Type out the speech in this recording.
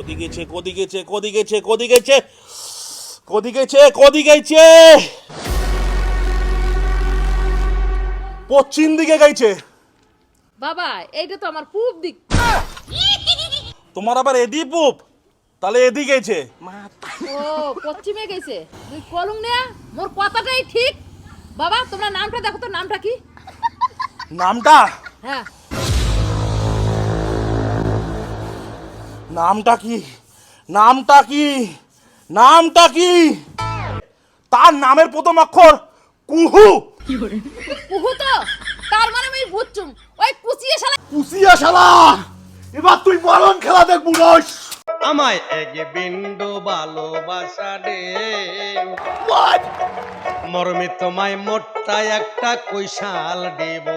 কদি গেছে কদি গেছে কদি গেছে কদি গেছে কদি গেছে কদি গেছে পশ্চিম দিকে গেছে। বাবা এইটা তো আমার পূব দিক। তোমার আবার এদি পুপ, তাহলে এদি গেছে। ও পশ্চিমে গেছে। তুই কলম নে, মোর কথাটাই ঠিক। বাবা তোমরা নামটা দেখো তো, নামটা কি? নামটা হ্যাঁ নামটা কি নামটা কি নামটা কি? তার নামের প্রথম অক্ষর কুহু। কুহু তো, তার মানে আমি বুঝছুম ওই কুচিয়ে শালা। কুসিয়া শালা, এবার তুই মরণ খেলা দেখবু রস। আমায় এক বিন্দু ভালোবাসা দে, মরমে তোমায় মোটটা একটা কৈশাল দেব।